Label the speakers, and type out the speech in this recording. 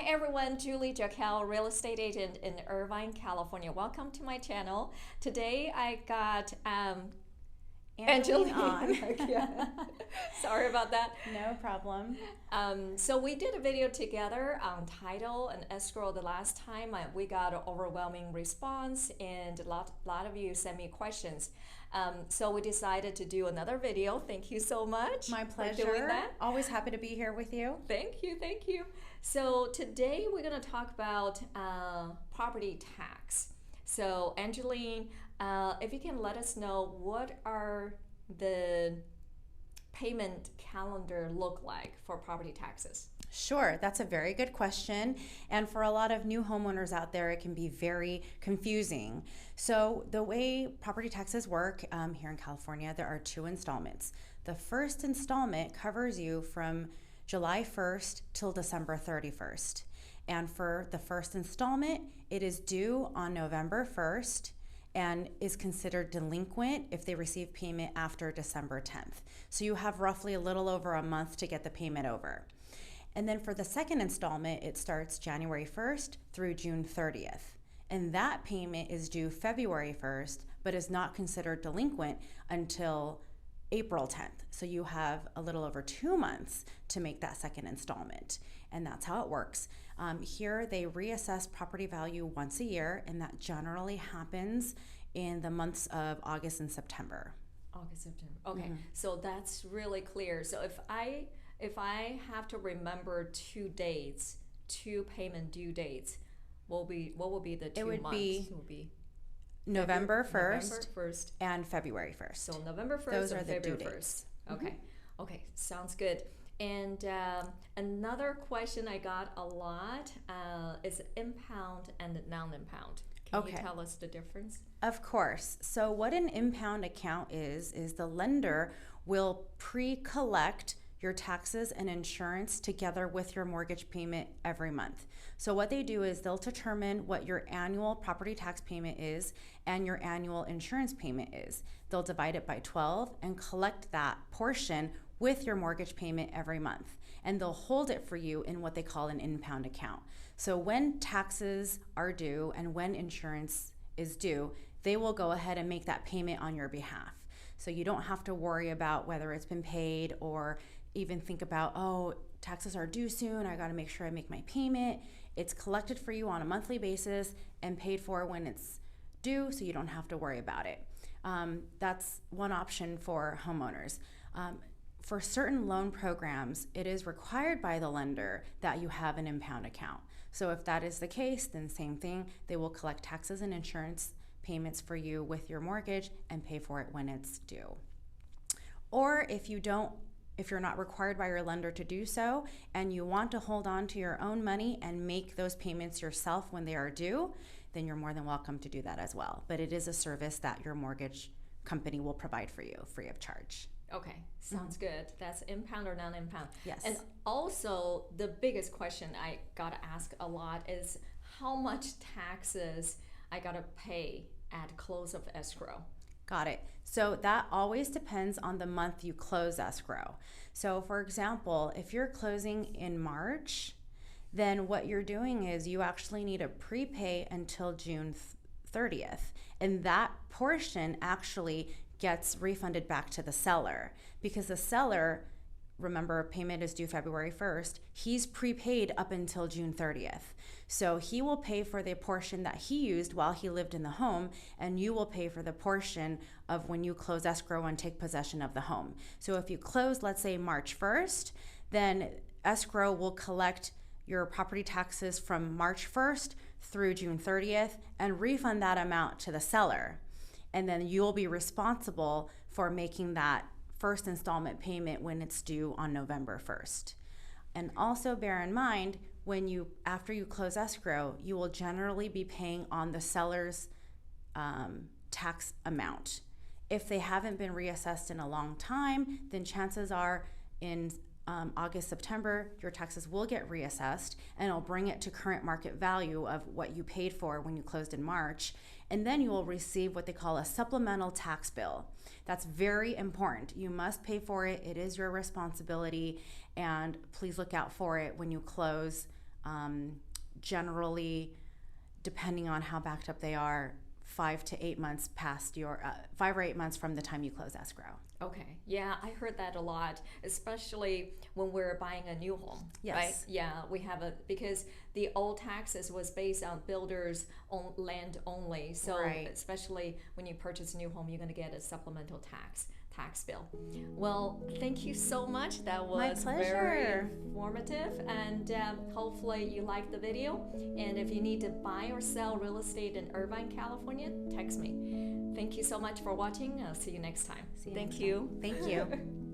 Speaker 1: Hi everyone, Julie Jockelle, real estate agent in Irvine, California. Welcome to my channel. Today I got
Speaker 2: Angeline on.
Speaker 1: Yeah. Sorry about that.
Speaker 2: No problem.
Speaker 1: So we did a video together on title and escrow the last time. We got an overwhelming response and a lot of you sent me questions. So we decided to do another video. Thank you so much.
Speaker 2: My pleasure.
Speaker 1: For doing that.
Speaker 2: Always happy to be here with you.
Speaker 1: Thank you, thank you. So today we're going to talk about property tax. So Angeline, if you can let us know what are the payment calendar look like for property taxes?
Speaker 2: Sure, that's a very good question. And for a lot of new homeowners out there, it can be very confusing. So the way property taxes work here in California, there are two installments. The first installment covers you from July 1st till December 31st. And for the first installment, it is due on November 1st and is considered delinquent if they receive payment after December 10th. So you have roughly a little over a month to get the payment over. And then for the second installment, it starts January 1st through June 30th. And that payment is due February 1st, but is not considered delinquent until April 10th. So you have a little over 2 months to make that second installment. And that's how it works. Here they reassess property value once a year, and that generally happens in the months of August and September.
Speaker 1: August, September. Okay, so that's really clear. So if I have to remember 2 dates, 2 payment due dates, what will be the 2 months?
Speaker 2: It would be November 1st and February 1st.
Speaker 1: So November 1st
Speaker 2: Those
Speaker 1: and
Speaker 2: are the
Speaker 1: February
Speaker 2: due
Speaker 1: 1st.
Speaker 2: dates.
Speaker 1: Okay. Okay, sounds good. And another question I got a lot is impound and non-impound. Can you tell us the difference?
Speaker 2: Of course. So what an impound account is the lender will pre-collect your taxes and insurance together with your mortgage payment every month. So what they do is they'll determine what your annual property tax payment is and your annual insurance payment is. They'll divide it by 12 and collect that portion with your mortgage payment every month. And they'll hold it for you in what they call an impound account. So when taxes are due and when insurance is due, they will go ahead and make that payment on your behalf. So you don't have to worry about whether it's been paid or even think about, oh, taxes are due soon, I gotta make sure I make my payment. It's collected for you on a monthly basis and paid for when it's due, so you don't have to worry about it. That's one option for homeowners. For certain loan programs, it is required by the lender that you have an impound account. So if that is the case, then same thing, they will collect taxes and insurance payments for you with your mortgage and pay for it when it's due. Or if you're not required by your lender to do so and you want to hold on to your own money and make those payments yourself when they are due, then you're more than welcome to do that as well. But it is a service that your mortgage company will provide for you free of charge.
Speaker 1: Okay, sounds good. That's impound or non-impound.
Speaker 2: Yes.
Speaker 1: And also the biggest question I gotta ask a lot is how much taxes I gotta pay at close of escrow.
Speaker 2: Got it. So that always depends on the month you close escrow. So for example, if you're closing in March, then what you're doing is you actually need to prepay until June 30th. And that portion actually gets refunded back to the seller because the seller, remember, payment is due February 1st. He's prepaid up until June 30th. So he will pay for the portion that he used while he lived in the home, and you will pay for the portion of when you close escrow and take possession of the home. So if you close, let's say March 1st, then escrow will collect your property taxes from March 1st through June 30th and refund that amount to the seller. And then you'll be responsible for making that first installment payment when it's due on November 1st. And also bear in mind, after you close escrow, you will generally be paying on the seller's tax amount. If they haven't been reassessed in a long time, then chances are in August, September, your taxes will get reassessed and it'll bring it to current market value of what you paid for when you closed in March. And then you will receive what they call a supplemental tax bill. That's very important. You must pay for it. It is your responsibility. And please look out for it when you close Generally, depending on how backed up they are, 5 to 8 months past your 5 or 8 months from the time you close escrow.
Speaker 1: Okay. Yeah, I heard that a lot, especially when we're buying a new home.
Speaker 2: Yes.
Speaker 1: Right? Yeah, we have because the old taxes was based on builders on land only. So
Speaker 2: Right.
Speaker 1: especially when you purchase a new home, you're going to get a supplemental tax bill. Well, thank you so much. That was
Speaker 2: My
Speaker 1: very
Speaker 2: pleasure.
Speaker 1: informative, and hopefully you liked the video. And if you need to buy or sell real estate in Irvine, California, text me. Thank you so much for watching. I'll see you next time.
Speaker 2: See you
Speaker 1: Thank
Speaker 2: next
Speaker 1: you.
Speaker 2: time. Thank you.